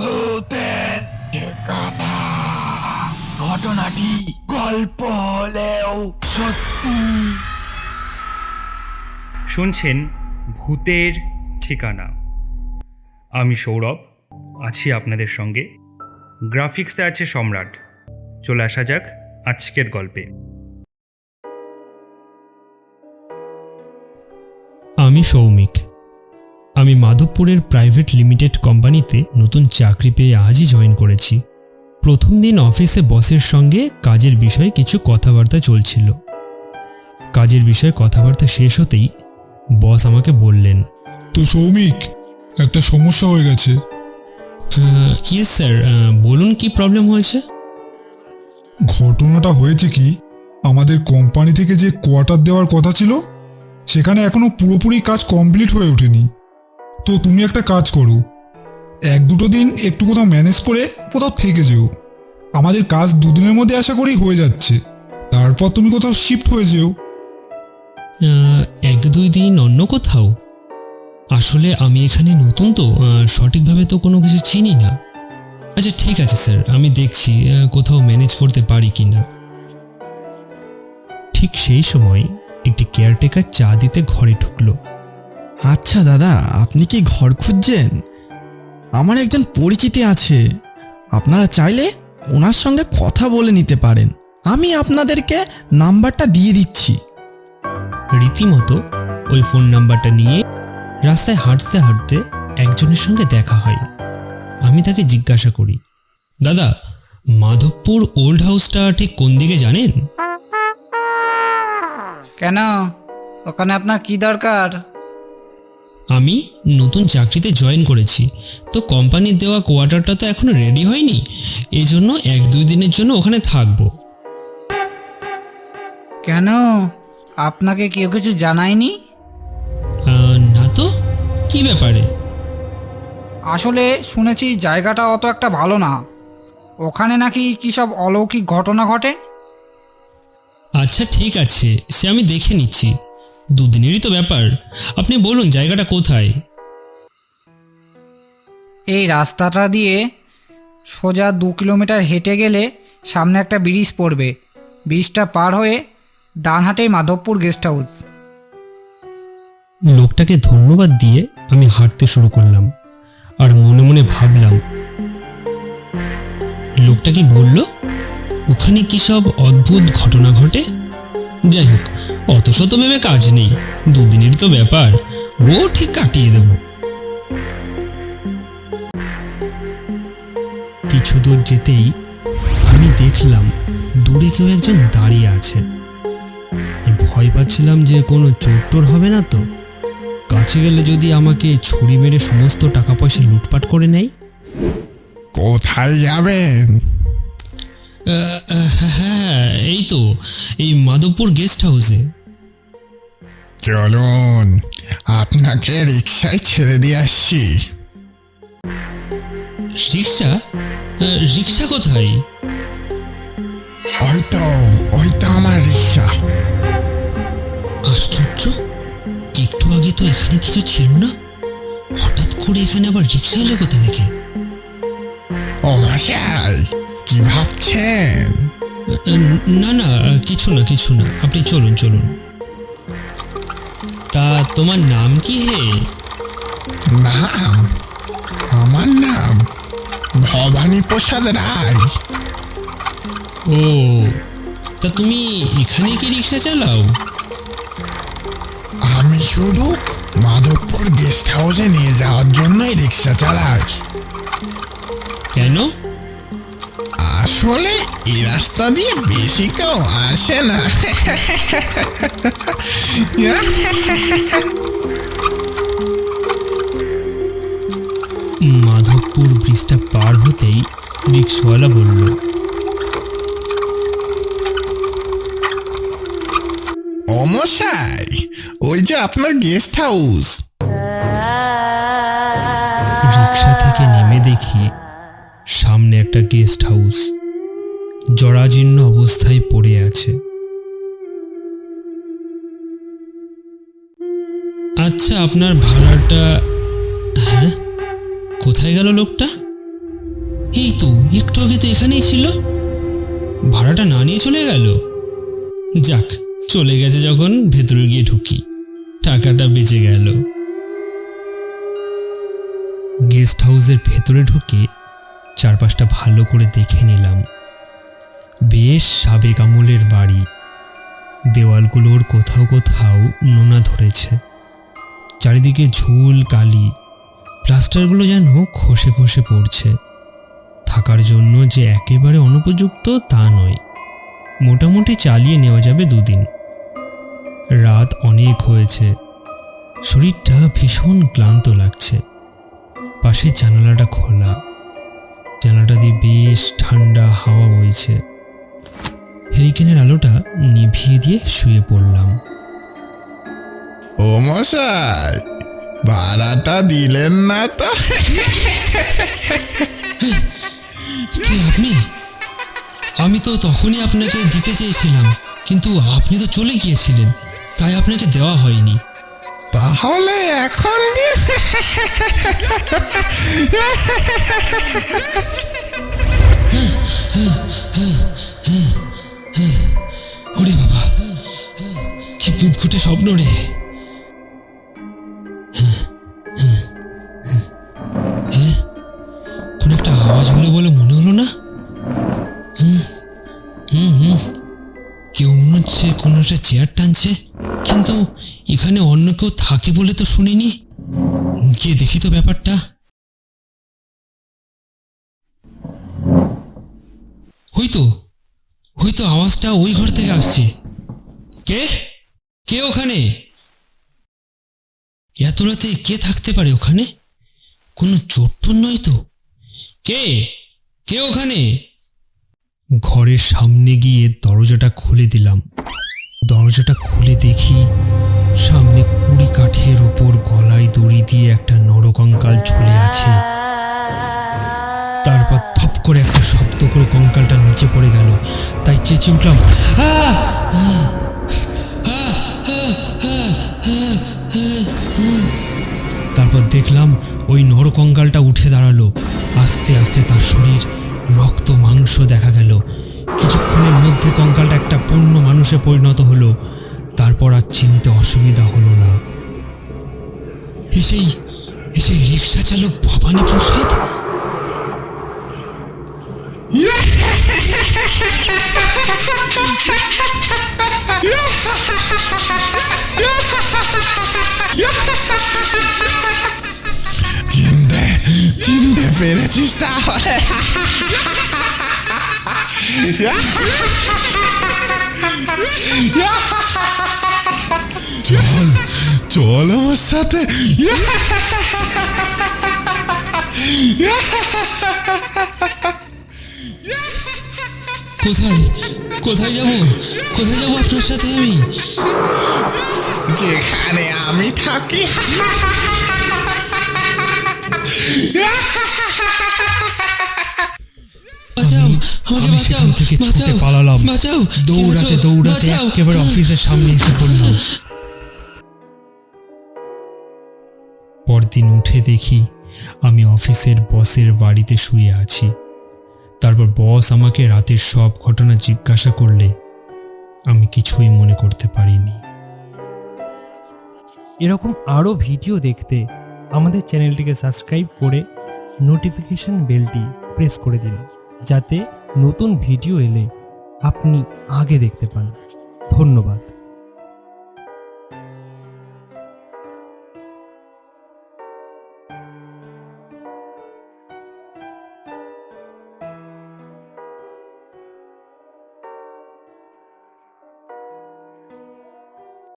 ভূতের ঠিকানা। ঘটনাটি গল্প হলেও সত্যি। শুনছেন ভূতের ঠিকানা। আমি সৌরভ আছি আপনাদের সঙ্গে। গ্রাফিক্সে আছে সম্রাট। চলে আসা যাক আজকের গল্পে। আমি সৌমিক। আমি মাধবপুরের প্রাইভেট লিমিটেড কোম্পানিতে নতুন চাকরি পেয়ে আজই জয়েন করেছি। প্রথম দিন অফিসে বসের সঙ্গে কাজের বিষয়ে কিছু কথাবার্তা চলছিল। কাজের বিষয়ে কথাবার্তা শেষ হতেই বস আমাকে বললেন, তো সৌমিক, একটা সমস্যা হয়ে গেছে। ইয়েস স্যার, বলুন কি প্রবলেম হয়েছে। ঘটনাটা হয়েছে কি, আমাদের কোম্পানি থেকে যে কোয়ার্টার দেওয়ার কথা ছিল সেখানে এখনো পুরোপুরি কাজ কমপ্লিট হয়ে ওঠেনি। তো তুমি একটা কাজ করো, এক দুটো দিন একটু কোথাও ম্যানেজ করে কোথাও থেকে যেও। আমাদের কাজ দুদিনের মধ্যে আশা করি হয়ে যাচ্ছে, তারপর তুমি কোথাও শিফট হয়ে যেও। 1-2 দিন অন্য কোথাও? আসলে আমি এখানে নতুন তো, সঠিকভাবে তো কোনো কিছু চিনি না। আচ্ছা ঠিক আছে স্যার, আমি দেখছি কোথাও ম্যানেজ করতে পারি কি না। ঠিক সেই সময় একটি কেয়ারটেকার চা দিতে ঘরে ঢুকলো। আচ্ছা দাদা, আপনি কি ঘর খুঁজছেন? আমার একজন পরিচিতি আছে, আপনারা চাইলে ওনার সঙ্গে কথা বলে নিতে পারেন। আমি আপনাদেরকে নাম্বারটা দিয়ে দিচ্ছি। রীতিমতো ওই ফোন নাম্বারটা নিয়ে রাস্তায় হাঁটতে হাঁটতে একজনের সঙ্গে দেখা হয়। আমি তাকে জিজ্ঞাসা করি, দাদা, মাধবপুর ওল্ড হাউসটা ঠিক কোন দিকে জানেন? কেন, ওখানে আপনার কি দরকার? আমি নতুন চাকরিতে জয়েন করেছি, তো কোম্পানির দেওয়া কোয়ার্টারটা তো এখনো রেডি হয়নি। এই জন্য 1-2 দিনের জন্য ওখানে থাকবো। কেন, আপনাকে কেউ কিছু জানায়নি? না তো, কি ব্যাপারে? আসলে শুনেছি জায়গাটা অত একটা ভালো না, ওখানে নাকি কী সব অলৌকিক ঘটনা ঘটে। আচ্ছা ঠিক আছে, সে আমি দেখে নিচ্ছি। 2 দিনেরই তো ব্যাপার। আপনি বলুন জায়গাটা কোথায়? এই রাস্তাটা দিয়ে সোজা 2 কিলোমিটার হেঁটে গেলে সামনে একটা ব্রিজ পড়বে। ব্রিজটা পার হয়ে ডান হাতেই মাধবপুর গেস্ট হাউস। লোকটাকে ধন্যবাদ দিয়ে আমি হাঁটতে শুরু করলাম, আর মনে মনে ভাবলাম, লোকটা কি বলল ওখানে কি সব অদ্ভুত ঘটনা ঘটে। যাই হোক, অত শত ভেবে কাজ নেই, 2 দিনের তো ব্যাপার, ও ঠিক কাটিয়ে দেব। কিছু দূর যেতেই আমি দেখলাম দূরে কেউ একজন দাঁড়িয়ে আছে। ভয় পাচ্ছিলাম যে কোনো চোর হবে না তো, কাছে গেলে যদি আমাকে ছুরি মেরে সমস্ত টাকা পয়সা লুটপাট করে নেয়। কোথায় যাবেন? হ্যাঁ, এই তো এই মাধবপুর গেস্ট হাউসে। চলুন, আপনাকে রিক্সায় ছেড়ে দিয়ে আসছি। রিক্সা? রিক্সা কোথায়? ওই তো আমার রিক্সা। আশ্চর্য, একটু আগে তো এখানে কিছু ছিল না, হঠাৎ করে এখানে আবার রিক্সা এলো কোথা থেকে? ও মশাই, কি ভাবছেন? না না, কিছু না, আপনি চলুন চলুন। তা তোমার নাম কি হে? নাম? আমার নাম ভবানী প্রসাদ রায়। ও, তা তুমি এখানে কি রিক্সা চালাও? আমি শুধু মাধবপুর গেস্ট হাউসে নিয়ে যাওয়ার জন্যই রিক্সা চালাই। কেন? আসলে এই রাস্তা দিয়ে বেশি কেউ আসে না। মাধবপুর ব্রিজটা পার হতেই রিক্সাওয়ালা বলল, ও মশাই, ওই যে আপনার গেস্ট হাউস। রিক্সা থেকে নেমে দেখি সামনে একটা গেস্ট হাউস জরাজীর্ণ অবস্থায় পড়ে আছে। আচ্ছা, আপনার ভাড়াটা? হ্যাঁ, কোথায় গেল লোকটা? এই তো একটু আগে তো এখানেই ছিল, ভাড়াটা না নিয়ে চলে গেল। যাক, চলে গেছে যখন ভেতরে গিয়ে ঢুকি, টাকাটা বেঁচে গেল। গেস্ট হাউসের ভেতরে ঢুকে চারপাশটা ভালো করে দেখে নিলাম। বেশ সাবেক আমলের বাড়ি, দেওয়ালগুলোর কোথাও কোথাও নোনা ধরেছে, চারিদিকে ঝুল কালি, প্লাস্টারগুলো যেন খসে খসে পড়ছে। থাকার জন্য যে একেবারে অনুপযুক্ত তা নয়, মোটামুটি চালিয়ে নেওয়া যাবে 2 দিন। রাত অনেক হয়েছে, শরীরটা ভীষণ ক্লান্ত লাগছে। পাশের জানালাটা খোলা, জানালাটা দিয়ে বেশ ঠান্ডা হাওয়া বইছে। হেরিকেনের আলোটা নিভিয়ে দিয়ে শুয়ে পড়লাম। ও মশাই, ভাড়াটা দিলেন না তো? কে আপনি? আমি তো তখনই আপনাকে দিতে চেয়েছিলাম, কিন্তু আপনি তো চলে গিয়েছিলেন, তাই আপনাকে দেওয়া হয়নি। তাহলে এখন দিয়ে ওরে বাবা, কি বিদঘুটে স্বপ্ন রে। কোন একটা আওয়াজ হলো বলে মনে হলো না? কেউ মনে হচ্ছে কোনো একটা চেয়ার টানছে, কিন্তু এখানে অন্য কেউ থাকে বলে তো শুনিনি। গিয়ে দেখি তো ব্যাপারটা। হয়তো আওয়াজটা ওই ঘর থেকে আসছে। কে কে ওখানে? এত রাতে কে থাকতে পারে ওখানে? কোনো চোর টোর নয় তো? কে কে ওখানে? ঘরের সামনে গিয়ে দরজাটা খুলে দিলাম। দরজাটা খুলে দেখি সামনে 20 কাঠের ওপর গলায় দড়ি দিয়ে একটা নরকঙ্কাল ঝুলে আছে। তারপর থপ করে একটা শব্দ করে কঙ্কালটা নিচে পড়ে গেল, তাই চেঁচিয়ে উঠলাম, তারপর দেখলাম ওই নরকঙ্কালটা উঠে দাঁড়ালো। আস্তে আস্তে তার শরীর, রক্ত মাংস দেখা গেল। কিছুক্ষণের মধ্যে কঙ্কালটা একটা পূর্ণ মানুষে পরিণত হলো। তারপর আর চিনতে অসুবিধা হলো না। এসেই রিক্সা চালক ভবানী প্রসাদ। চিনতে পেরেছিস তাহলে? চল আমার সাথে। কোথায় যাব আপনার সাথে আমি? যেখানে আমি থাকি। আমি সেখান থেকে ছুটে পালালাম। দৌড়াতে একেবারে অফিসের সামনে এসে পড়লাম। পরদিন উঠে দেখি আমি অফিসের বসের বাড়িতে শুয়ে আছি। তারপর বস আমাকে রাতের সব ঘটনা জিজ্ঞাসা করলে আমি কিছুই মনে করতে পারিনি। এরকম আরও ভিডিও দেখতে আমাদের চ্যানেলটিকে সাবস্ক্রাইব করে নোটিফিকেশন বেলটি প্রেস করে দিন, যাতে নতুন ভিডিও এলে আপনি আগে দেখতে পান। ধন্যবাদ।